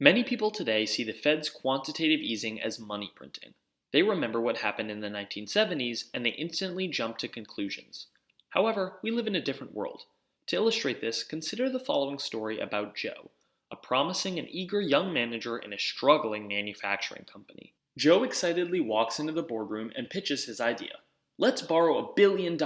Many people today see the Fed's quantitative easing as money printing. They remember what happened in the 1970s and they instantly jump to conclusions. However, we live in a different world. To illustrate this, consider the following story about Joe, a promising and eager young manager in a struggling manufacturing company. Joe excitedly walks into the boardroom and pitches his idea. Let's borrow $1 billion.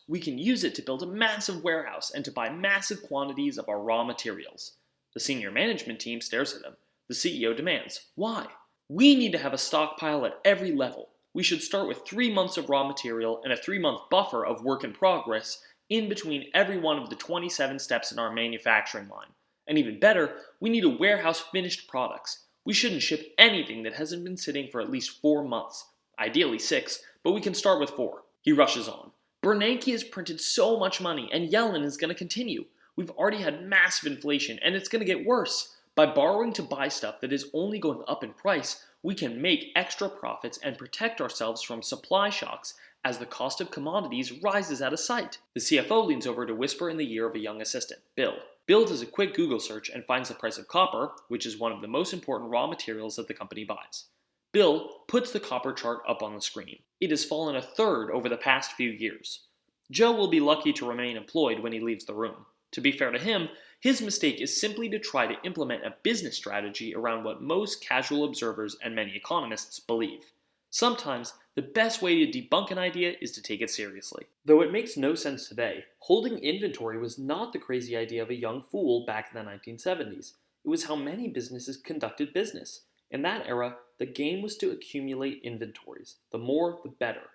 We can use it to build a massive warehouse and to buy massive quantities of our raw materials. The senior management team stares at him. The CEO demands, "Why?" "We need to have a stockpile at every level. We should start with 3 months of raw material and a 3-month buffer of work in progress in between every one of the 27 steps in our manufacturing line. And even better, we need a warehouse finished products. We shouldn't ship anything that hasn't been sitting for at least 4 months. Ideally 6, but we can start with 4. He rushes on. "Bernanke has printed so much money, and Yellen is going to continue. We've already had massive inflation, and it's going to get worse. By borrowing to buy stuff that is only going up in price, we can make extra profits and protect ourselves from supply shocks as the cost of commodities rises out of sight." The CFO leans over to whisper in the ear of a young assistant, Bill. Bill does a quick Google search and finds the price of copper, which is one of the most important raw materials that the company buys. Bill puts the copper chart up on the screen. It has fallen a third over the past few years. Joe will be lucky to remain employed when he leaves the room. To be fair to him, his mistake is simply to try to implement a business strategy around what most casual observers and many economists believe. Sometimes, the best way to debunk an idea is to take it seriously. Though it makes no sense today, holding inventory was not the crazy idea of a young fool back in the 1970s. It was how many businesses conducted business. In that era, the game was to accumulate inventories. The more, the better.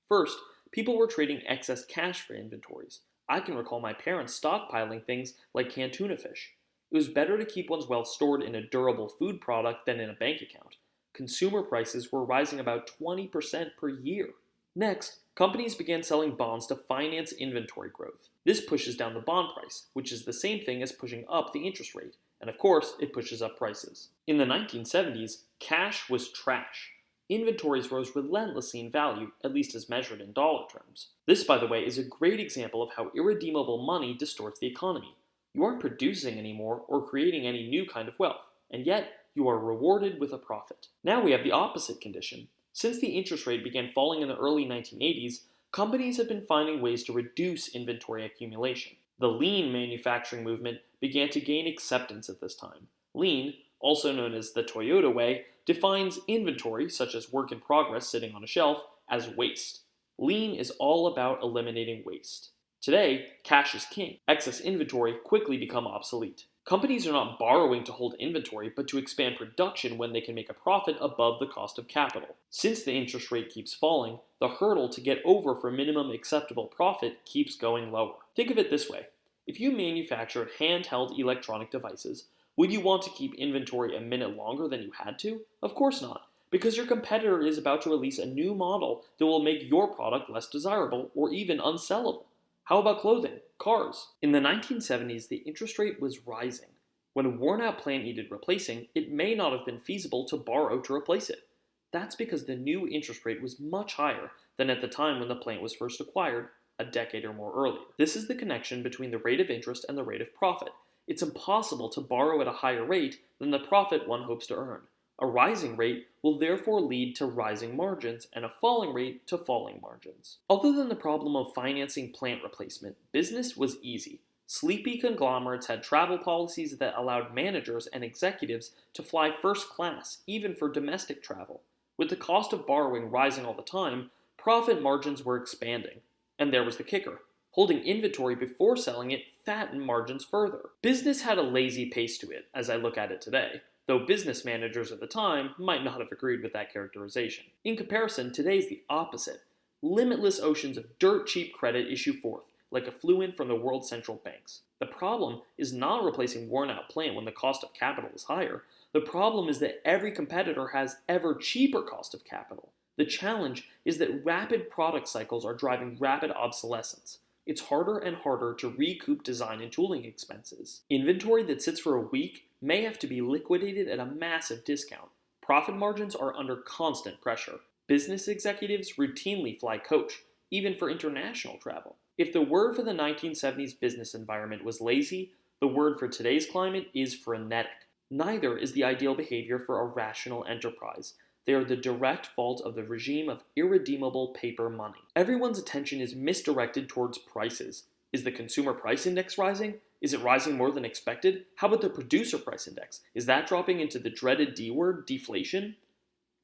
First, people were trading excess cash for inventories. I can recall my parents stockpiling things like canned tuna fish. It was better to keep one's wealth stored in a durable food product than in a bank account. Consumer prices were rising about 20% per year. Next, companies began selling bonds to finance inventory growth. This pushes down the bond price, which is the same thing as pushing up the interest rate. And of course, it pushes up prices. In the 1970s, cash was trash. Inventories rose relentlessly in value, at least as measured in dollar terms. This, by the way, is a great example of how irredeemable money distorts the economy. You aren't producing anymore or creating any new kind of wealth, and yet you are rewarded with a profit. Now we have the opposite condition. Since the interest rate began falling in the early 1980s, companies have been finding ways to reduce inventory accumulation. The lean manufacturing movement began to gain acceptance at this time. Lean, also known as the Toyota way, defines inventory, such as work in progress sitting on a shelf, as waste. Lean is all about eliminating waste. Today, cash is king. Excess inventory quickly become obsolete. Companies are not borrowing to hold inventory, but to expand production when they can make a profit above the cost of capital. Since the interest rate keeps falling, the hurdle to get over for minimum acceptable profit keeps going lower. Think of it this way. If you manufactured handheld electronic devices, would you want to keep inventory a minute longer than you had to? Of course not, because your competitor is about to release a new model that will make your product less desirable or even unsellable. How about clothing? Cars? In the 1970s, the interest rate was rising. When a worn-out plant needed replacing, it may not have been feasible to borrow to replace it. That's because the new interest rate was much higher than at the time when the plant was first acquired, a decade or more earlier. This is the connection between the rate of interest and the rate of profit. It's impossible to borrow at a higher rate than the profit one hopes to earn. A rising rate will therefore lead to rising margins, and a falling rate to falling margins. Other than the problem of financing plant replacement, business was easy. Sleepy conglomerates had travel policies that allowed managers and executives to fly first class, even for domestic travel. With the cost of borrowing rising all the time, profit margins were expanding. And there was the kicker. Holding inventory before selling it fattened margins further. Business had a lazy pace to it, as I look at it today, though business managers at the time might not have agreed with that characterization. In comparison, today's the opposite. Limitless oceans of dirt-cheap credit issue forth, like affluent from the world's central banks. The problem is not replacing worn-out plant when the cost of capital is higher. The problem is that every competitor has ever cheaper cost of capital. The challenge is that rapid product cycles are driving rapid obsolescence. It's harder and harder to recoup design and tooling expenses. Inventory that sits for a week may have to be liquidated at a massive discount. Profit margins are under constant pressure. Business executives routinely fly coach, even for international travel. If the word for the 1970s business environment was lazy, the word for today's climate is frenetic. Neither is the ideal behavior for a rational enterprise. They are the direct fault of the regime of irredeemable paper money. Everyone's attention is misdirected towards prices. Is the consumer price index rising? Is it rising more than expected? How about the producer price index? Is that dropping into the dreaded D word, deflation?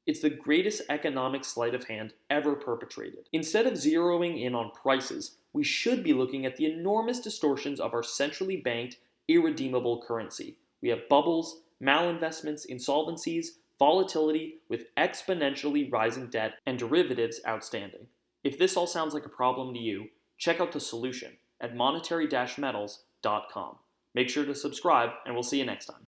It's the greatest economic sleight of hand ever perpetrated. Instead of zeroing in on prices, we should be looking at the enormous distortions of our centrally banked, irredeemable currency. We have bubbles, malinvestments, insolvencies, volatility with exponentially rising debt, and derivatives outstanding. If this all sounds like a problem to you, check out the solution at monetary-metals.com. Make sure to subscribe, and we'll see you next time.